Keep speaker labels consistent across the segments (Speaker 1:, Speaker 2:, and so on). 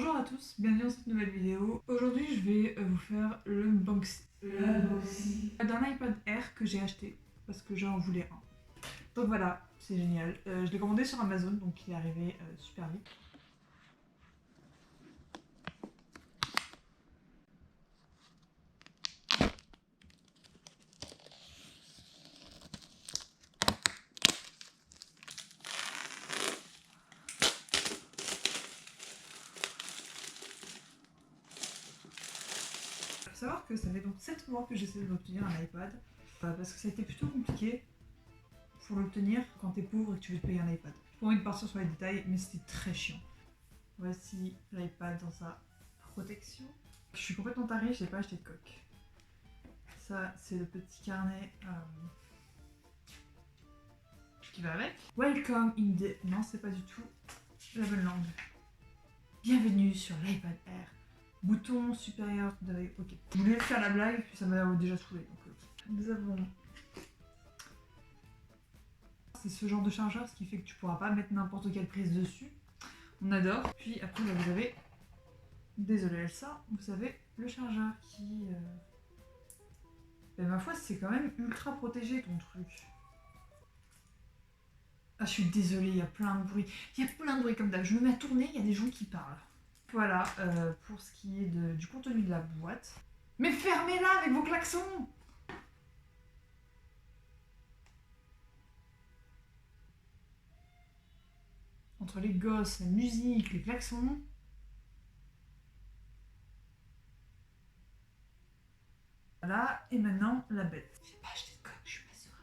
Speaker 1: Bonjour à tous, bienvenue dans cette nouvelle vidéo. Aujourd'hui je vais vous faire l'unboxing d'un iPad Air que j'ai acheté parce que j'en voulais un. Donc voilà, c'est génial. Je l'ai commandé sur Amazon donc il est arrivé super vite. Il faut savoir que ça fait donc 7 mois que j'essaie d'obtenir un iPad parce que ça a été plutôt compliqué pour l'obtenir quand t'es pauvre et que tu veux te payer un iPad. J'ai pas envie de partir sur les détails mais c'était très chiant. Voici l'iPad dans sa protection. Je suis complètement tarée, je n'ai pas acheté de coque. Ça, c'est le petit carnet qui va avec. Welcome in the... Non, c'est pas du tout la bonne langue. Bienvenue sur l'iPad Air. Bouton supérieur de l'iPad. Ok. Je voulais faire la blague, puis ça m'a déjà saoulé. Donc, nous avons... C'est ce genre de chargeur, ce qui fait que tu pourras pas mettre n'importe quelle prise dessus. On adore. Puis après, là, vous avez... Désolé Elsa, vous avez le chargeur qui... Ben, ma foi, c'est quand même ultra protégé ton truc. Ah, je suis désolée, il y a plein de bruit. Il y a plein de bruit comme d'hab. Je me mets à tourner, il y a des gens qui parlent. Voilà, pour ce qui est du contenu de la boîte. Mais fermez-la avec vos klaxons! Entre les gosses, la musique, les klaxons... Voilà, et maintenant, la bête. J'ai pas acheté de coque, je suis pas sereine.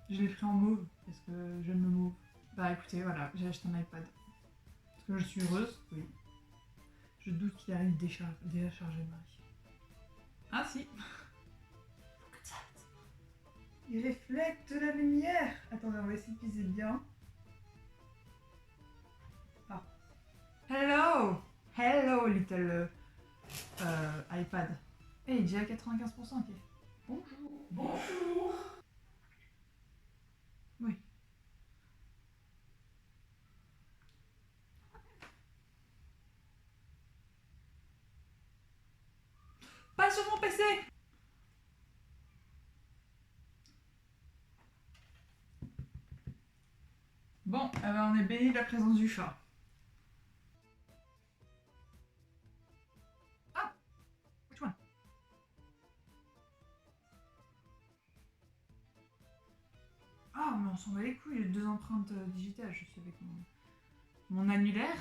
Speaker 1: Je l'ai pris en mauve, parce que j'aime le mauve. Bah écoutez, voilà, j'ai acheté un iPad. Est-ce que je suis heureuse? Oui. Je doute qu'il arrive déjà chargé, Marie. Ah si. Il reflète de la lumière. Attendez, on va essayer de piser bien. Ah. Hello! Hello, little iPad. Hey, déjà à 95%, ok. Bonjour. Bonjour. Oui. Pas sur mon PC! Bon, on est béni de la présence du chat. Ah! Which one? Ah, mais on s'en va les couilles, les 2 empreintes digitales, je suis avec mon annulaire.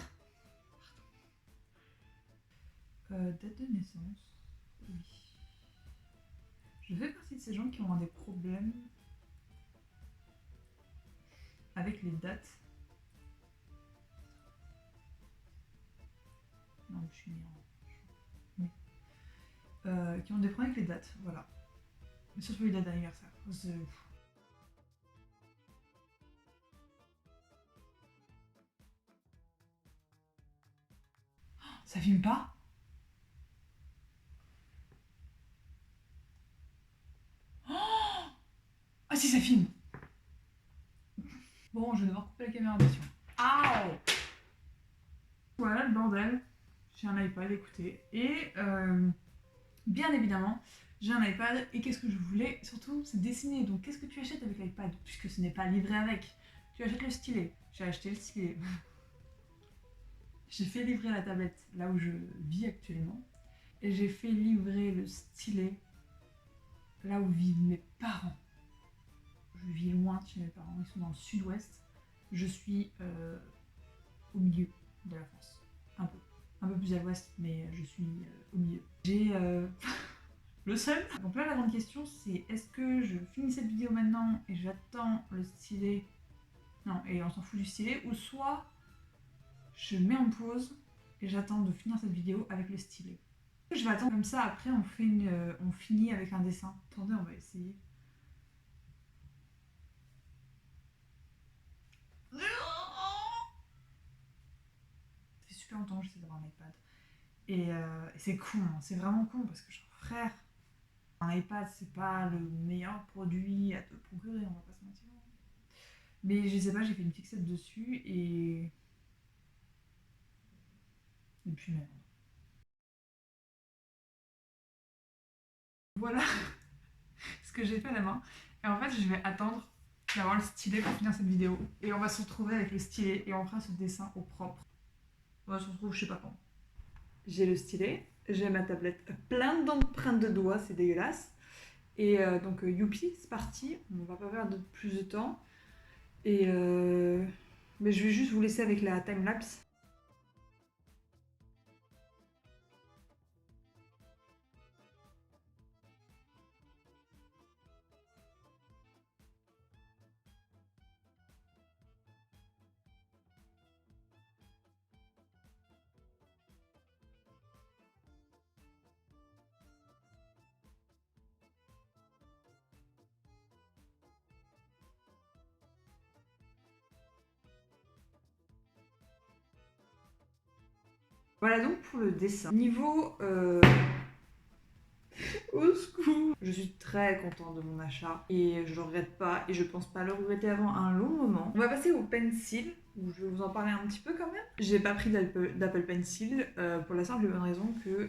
Speaker 1: Date de naissance. Oui. Je fais partie de ces gens qui ont des problèmes avec les dates. Non, je suis née en... Oui. Qui ont des problèmes avec les dates, voilà. Mais surtout les dates d'anniversaire. Ça filme pas? Ah si, ça filme! Bon, je vais devoir couper la caméra bien sûr. Aouh! Voilà le bordel. J'ai un iPad, écoutez. Et bien évidemment, j'ai un iPad. Et qu'est-ce que je voulais surtout, c'est dessiner. Donc qu'est-ce que tu achètes avec l'iPad? Puisque ce n'est pas livré avec. Tu achètes le stylet. J'ai acheté le stylet. J'ai fait livrer la tablette là où je vis actuellement. Et j'ai fait livrer le stylet là où vivent mes parents. Je vis loin de chez mes parents, ils sont dans le sud-ouest. Je suis au milieu de la France. Un peu plus à l'ouest, mais je suis au milieu. J'ai le seul. Donc là, la grande question, c'est est-ce que je finis cette vidéo maintenant et j'attends le stylet? Non, et on s'en fout du stylet, ou soit je mets en pause et j'attends de finir cette vidéo avec le stylet. Je vais attendre comme ça, après on finit avec un dessin. Attendez, on va essayer. super longtemps que j'essaie d'avoir un iPad. Et c'est con, hein, c'est vraiment con parce que genre, frère, un iPad c'est pas le meilleur produit à te procurer, on va pas se mentir. Mais je sais pas, j'ai fait une fixette dessus et puis merde. Voilà ce que j'ai fait à la main. Et en fait, je vais attendre d'avoir le stylet pour finir cette vidéo. Et on va se retrouver avec le stylet et on fera ce dessin au propre. On va se retrouver je sais pas quand. J'ai le stylet, j'ai ma tablette plein d'empreintes de doigts, c'est dégueulasse. Et donc youpi, c'est parti, on va pas perdre plus de temps. Et mais je vais juste vous laisser avec la timelapse. Voilà donc pour le dessin. Niveau au secours. Je suis très contente de mon achat et je le regrette pas et je pense pas le regretter avant un long moment. On va passer au pencil où je vais vous en parler un petit peu quand même. J'ai pas pris d'Apple Pencil pour la simple et bonne raison que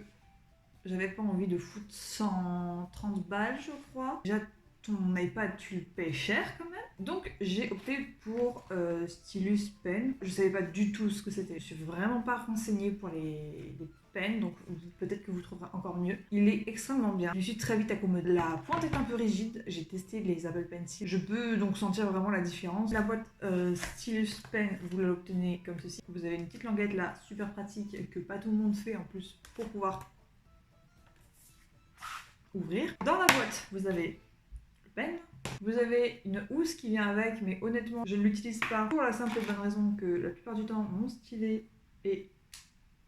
Speaker 1: j'avais pas envie de foutre 130 balles je crois. Déjà ton iPad tu le payes cher quand même. Donc j'ai opté pour Stylus Pen. Je savais pas du tout ce que c'était. Je suis vraiment pas renseignée pour les pen, donc peut-être que vous trouverez encore mieux. Il est extrêmement bien. Je me suis très vite accommodée. La pointe est un peu rigide. J'ai testé les Apple Pencil. Je peux donc sentir vraiment la différence. La boîte Stylus Pen, vous l'obtenez comme ceci. Vous avez une petite languette là, super pratique, que pas tout le monde fait en plus pour pouvoir ouvrir. Dans la boîte, vous avez le pen. Vous avez une housse qui vient avec, mais honnêtement, je ne l'utilise pas pour la simple et bonne raison que la plupart du temps, mon stylet est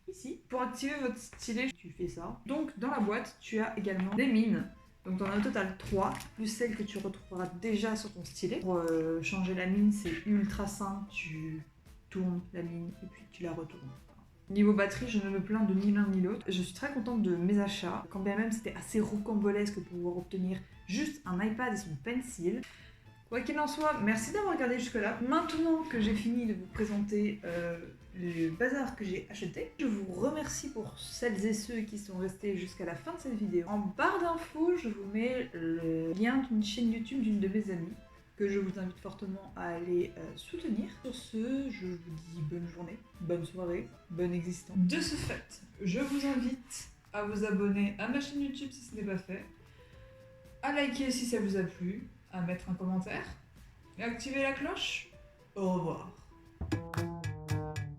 Speaker 1: ici. Pour activer votre stylet, tu fais ça. Donc, dans la boîte, tu as également des mines. Donc, tu en as au total 3, plus celle que tu retrouveras déjà sur ton stylet. Pour changer la mine, c'est ultra simple. Tu tournes la mine et puis tu la retournes. Niveau batterie, je ne me plains de ni l'un ni l'autre. Je suis très contente de mes achats. Quand bien même c'était assez rocambolesque pour pouvoir obtenir juste un iPad et son pencil. Quoi qu'il en soit, merci d'avoir regardé jusque-là. Maintenant que j'ai fini de vous présenter le bazar que j'ai acheté, je vous remercie pour celles et ceux qui sont restés jusqu'à la fin de cette vidéo. En barre d'infos, je vous mets le lien d'une chaîne YouTube d'une de mes amies que je vous invite fortement à aller soutenir. Sur ce, je vous dis bonne journée, bonne soirée, bonne existence. De ce fait, je vous invite à vous abonner à ma chaîne YouTube si ce n'est pas fait, à liker si ça vous a plu, à mettre un commentaire et activer la cloche. Au revoir.